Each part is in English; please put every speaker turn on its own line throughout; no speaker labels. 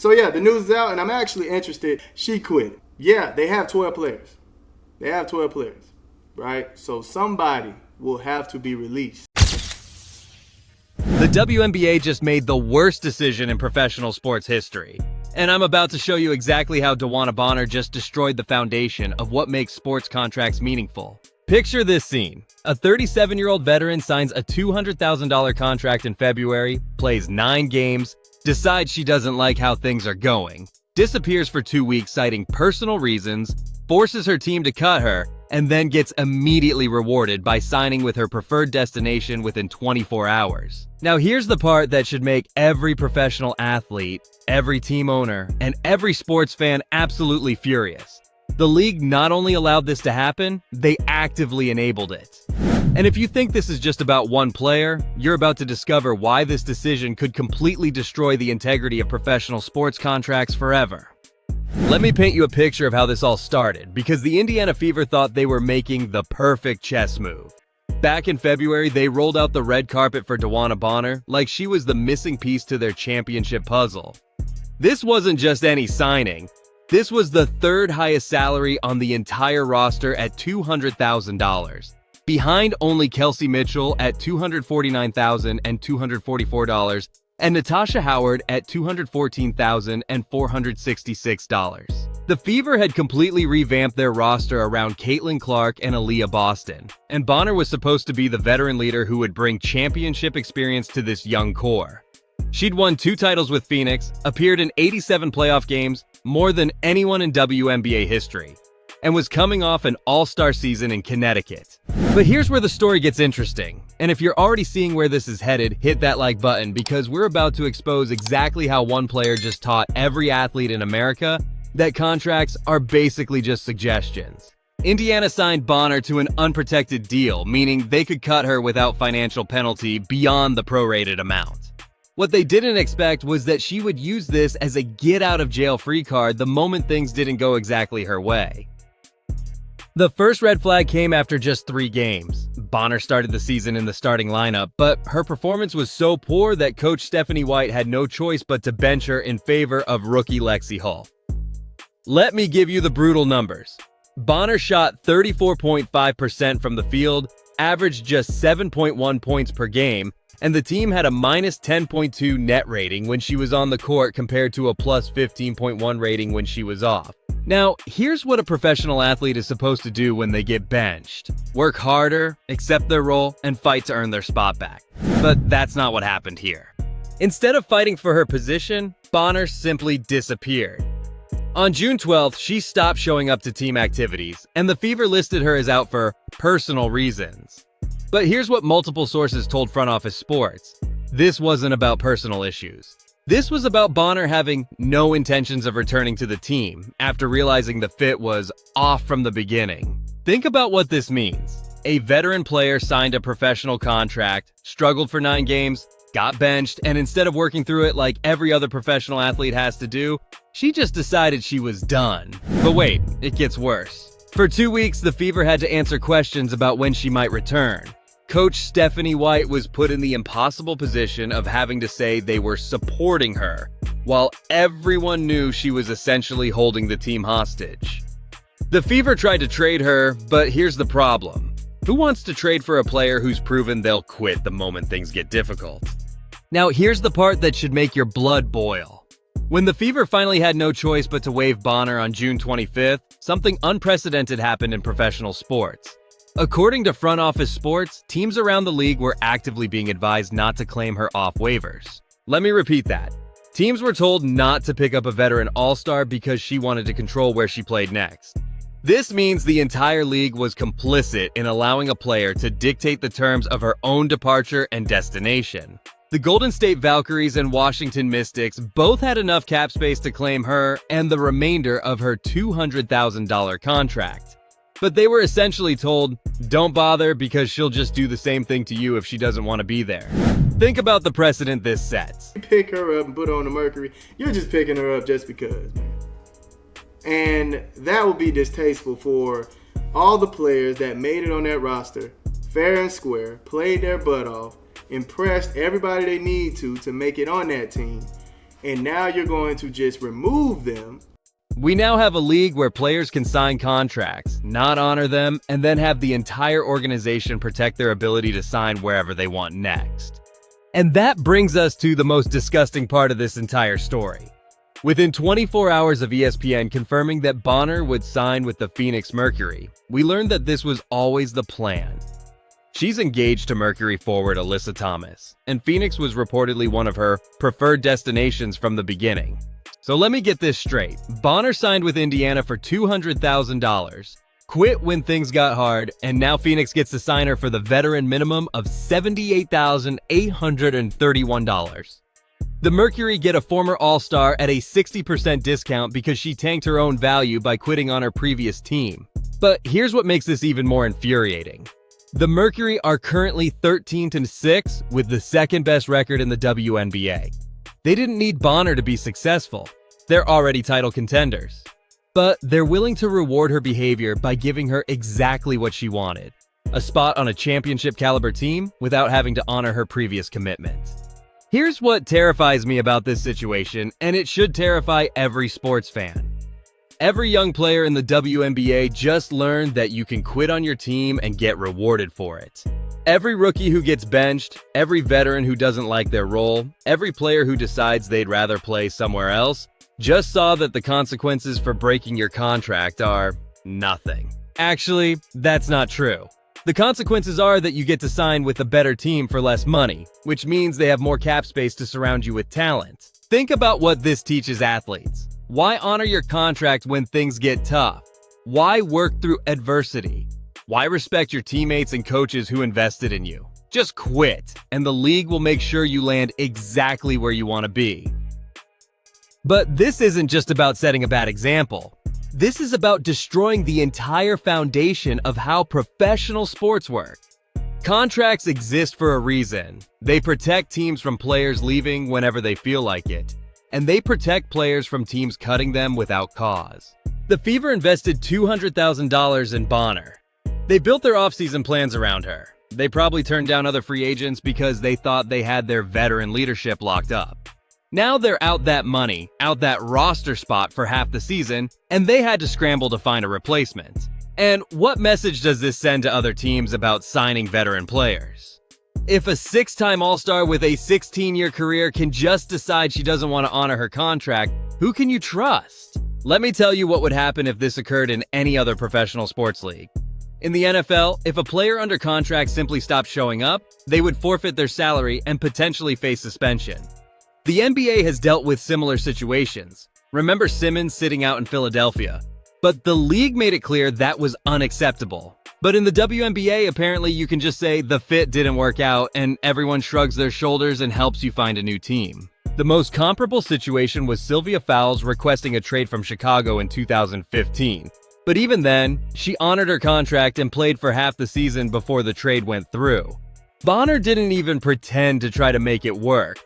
So yeah, the news is out, and I'm actually interested. She quit. Yeah, they have 12 players. They have 12 players, right? So somebody will have to be released.
The WNBA just made the worst decision in professional sports history. And I'm about to show you exactly how DeWanna Bonner just destroyed the foundation of what makes sports contracts meaningful. Picture this scene. A 37-year-old veteran signs a $200,000 contract in February, plays 9 games, decides she doesn't like how things are going, disappears for 2 weeks citing personal reasons, forces her team to cut her, and then gets immediately rewarded by signing with her preferred destination within 24 hours. Now here's the part that should make every professional athlete, every team owner, and every sports fan absolutely furious. The league not only allowed this to happen, they actively enabled it. And if you think this is just about one player, you're about to discover why this decision could completely destroy the integrity of professional sports contracts forever. Let me paint you a picture of how this all started, because the Indiana Fever thought they were making the perfect chess move. Back in February, they rolled out the red carpet for DeWanna Bonner like she was the missing piece to their championship puzzle. This wasn't just any signing. This was the third highest salary on the entire roster at $200,000, behind only Kelsey Mitchell at $249,244 and Natasha Howard at $214,466. The Fever had completely revamped their roster around Caitlin Clark and Aaliyah Boston, and Bonner was supposed to be the veteran leader who would bring championship experience to this young core. She'd won 2 titles with Phoenix, appeared in 87 playoff games, more than anyone in WNBA history, and was coming off an all-star season in Connecticut. But here's where the story gets interesting, and if you're already seeing where this is headed, hit that like button because we're about to expose exactly how one player just taught every athlete in America that contracts are basically just suggestions. Indiana signed Bonner to an unprotected deal, meaning they could cut her without financial penalty beyond the prorated amount. What they didn't expect was that she would use this as a get-out-of-jail-free card the moment things didn't go exactly her way. The first red flag came after just 3 games. Bonner started the season in the starting lineup, but her performance was so poor that coach Stephanie White had no choice but to bench her in favor of rookie Lexi Hull. Let me give you the brutal numbers. Bonner shot 34.5% from the field, averaged just 7.1 points per game, and the team had a minus 10.2 net rating when she was on the court compared to a plus 15.1 rating when she was off. Now, here's what a professional athlete is supposed to do when they get benched. Work harder, accept their role, and fight to earn their spot back. But that's not what happened here. Instead of fighting for her position, Bonner simply disappeared. On June 12th, she stopped showing up to team activities, and the Fever listed her as out for personal reasons. But here's what multiple sources told Front Office Sports. This wasn't about personal issues. This was about Bonner having no intentions of returning to the team after realizing the fit was off from the beginning. Think about what this means. A veteran player signed a professional contract, struggled for 9 games, got benched, and instead of working through it like every other professional athlete has to do, she just decided she was done. But wait, it gets worse. For 2 weeks, the Fever had to answer questions about when she might return. Coach Stephanie White was put in the impossible position of having to say they were supporting her, while everyone knew she was essentially holding the team hostage. The Fever tried to trade her, but here's the problem. Who wants to trade for a player who's proven they'll quit the moment things get difficult? Now here's the part that should make your blood boil. When the Fever finally had no choice but to waive Bonner on June 25th, something unprecedented happened in professional sports. According to Front Office Sports, teams around the league were actively being advised not to claim her off waivers. Let me repeat that. Teams were told not to pick up a veteran all-star because she wanted to control where she played next. This means the entire league was complicit in allowing a player to dictate the terms of her own departure and destination. The Golden State Valkyries and Washington Mystics both had enough cap space to claim her and the remainder of her $200,000 contract. But they were essentially told, don't bother because she'll just do the same thing to you if she doesn't want to be there. Think about the precedent this sets.
You pick her up and put her on the Mercury, you're just picking her up just because, man. And that will be distasteful for all the players that made it on that roster, fair and square, played their butt off, impressed everybody they need to make it on that team. and now you're going to just remove them.
We now have a league where players can sign contracts, not honor them, and then have the entire organization protect their ability to sign wherever they want next. And that brings us to the most disgusting part of this entire story. Within 24 hours of ESPN confirming that Bonner would sign with the Phoenix Mercury, we learned that this was always the plan. She's engaged to Mercury forward Alyssa Thomas, and Phoenix was reportedly one of her preferred destinations from the beginning. So let me get this straight. Bonner signed with Indiana for $200,000, quit when things got hard, and now Phoenix gets to sign her for the veteran minimum of $78,831. The Mercury get a former All-Star at a 60% discount because she tanked her own value by quitting on her previous team. But here's what makes this even more infuriating. The Mercury are currently 13-6 with the second best record in the WNBA. They didn't need Bonner to be successful. They're already title contenders. But they're willing to reward her behavior by giving her exactly what she wanted: a spot on a championship caliber team without having to honor her previous commitment. Here's what terrifies me about this situation, and it should terrify every sports fan. Every young player in the WNBA just learned that you can quit on your team and get rewarded for it. Every rookie who gets benched, every veteran who doesn't like their role, every player who decides they'd rather play somewhere else, just saw that the consequences for breaking your contract are nothing. Actually, that's not true. The consequences are that you get to sign with a better team for less money, which means they have more cap space to surround you with talent. Think about what this teaches athletes. Why honor your contract when things get tough? Why work through adversity? Why respect your teammates and coaches who invested in you? Just quit, and the league will make sure you land exactly where you want to be. But this isn't just about setting a bad example. This is about destroying the entire foundation of how professional sports work. Contracts exist for a reason. They protect teams from players leaving whenever they feel like it, and they protect players from teams cutting them without cause. The Fever invested $200,000 in Bonner. They built their offseason plans around her. They probably turned down other free agents because they thought they had their veteran leadership locked up. Now they're out that money, out that roster spot for half the season, and they had to scramble to find a replacement. And what message does this send to other teams about signing veteran players? If a 6-time All-Star with a 16-year career can just decide she doesn't want to honor her contract, who can you trust? Let me tell you what would happen if this occurred in any other professional sports league. In the NFL, if a player under contract simply stopped showing up, they would forfeit their salary and potentially face suspension. The NBA has dealt with similar situations. Remember Simmons sitting out in Philadelphia? But the league made it clear that was unacceptable. But in the WNBA, apparently you can just say the fit didn't work out and everyone shrugs their shoulders and helps you find a new team. The most comparable situation was Sylvia Fowles requesting a trade from Chicago in 2015. But even then, she honored her contract and played for half the season before the trade went through. Bonner didn't even pretend to try to make it work.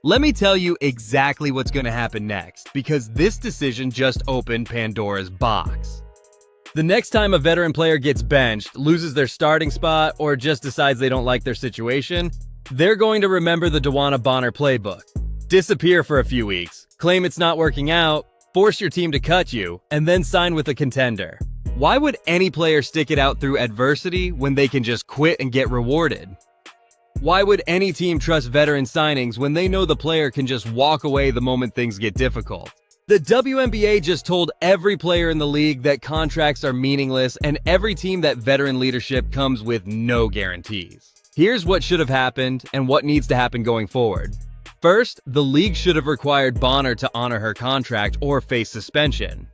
Let me tell you exactly what's going to happen next, because this decision just opened Pandora's box. The next time a veteran player gets benched, loses their starting spot, or just decides they don't like their situation, they're going to remember the DeWanna Bonner playbook. Disappear for a few weeks, claim it's not working out, force your team to cut you, and then sign with a contender. Why would any player stick it out through adversity when they can just quit and get rewarded? Why would any team trust veteran signings when they know the player can just walk away the moment things get difficult? The WNBA just told every player in the league that contracts are meaningless, and every team that veteran leadership comes with no guarantees. Here's what should have happened and what needs to happen going forward. First, the league should have required Bonner to honor her contract or face suspension.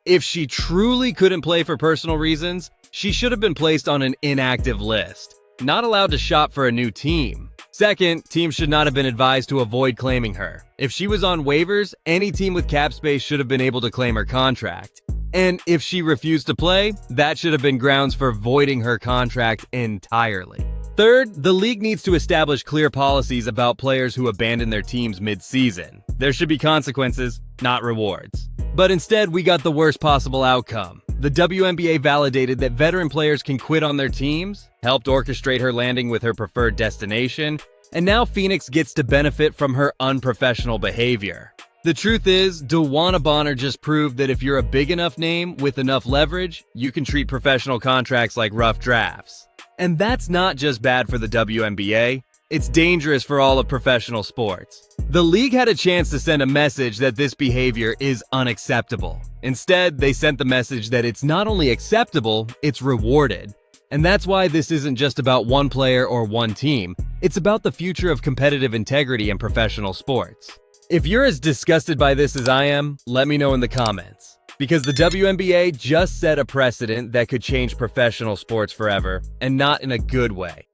If she truly couldn't play for personal reasons, she should have been placed on an inactive list, not allowed to shop for a new team. Second, teams should not have been advised to avoid claiming her. If she was on waivers, any team with cap space should have been able to claim her contract. And if she refused to play, that should have been grounds for voiding her contract entirely. Third, the league needs to establish clear policies about players who abandon their teams mid-season. There should be consequences, not rewards. But instead, we got the worst possible outcome. The WNBA validated that veteran players can quit on their teams, helped orchestrate her landing with her preferred destination, and now Phoenix gets to benefit from her unprofessional behavior. The truth is, DeWanna Bonner just proved that if you're a big enough name with enough leverage, you can treat professional contracts like rough drafts. And that's not just bad for the WNBA, it's dangerous for all of professional sports. The league had a chance to send a message that this behavior is unacceptable. Instead, they sent the message that it's not only acceptable, it's rewarded. And that's why this isn't just about one player or one team, it's about the future of competitive integrity in professional sports. If you're as disgusted by this as I am, let me know in the comments. Because the WNBA just set a precedent that could change professional sports forever, and not in a good way.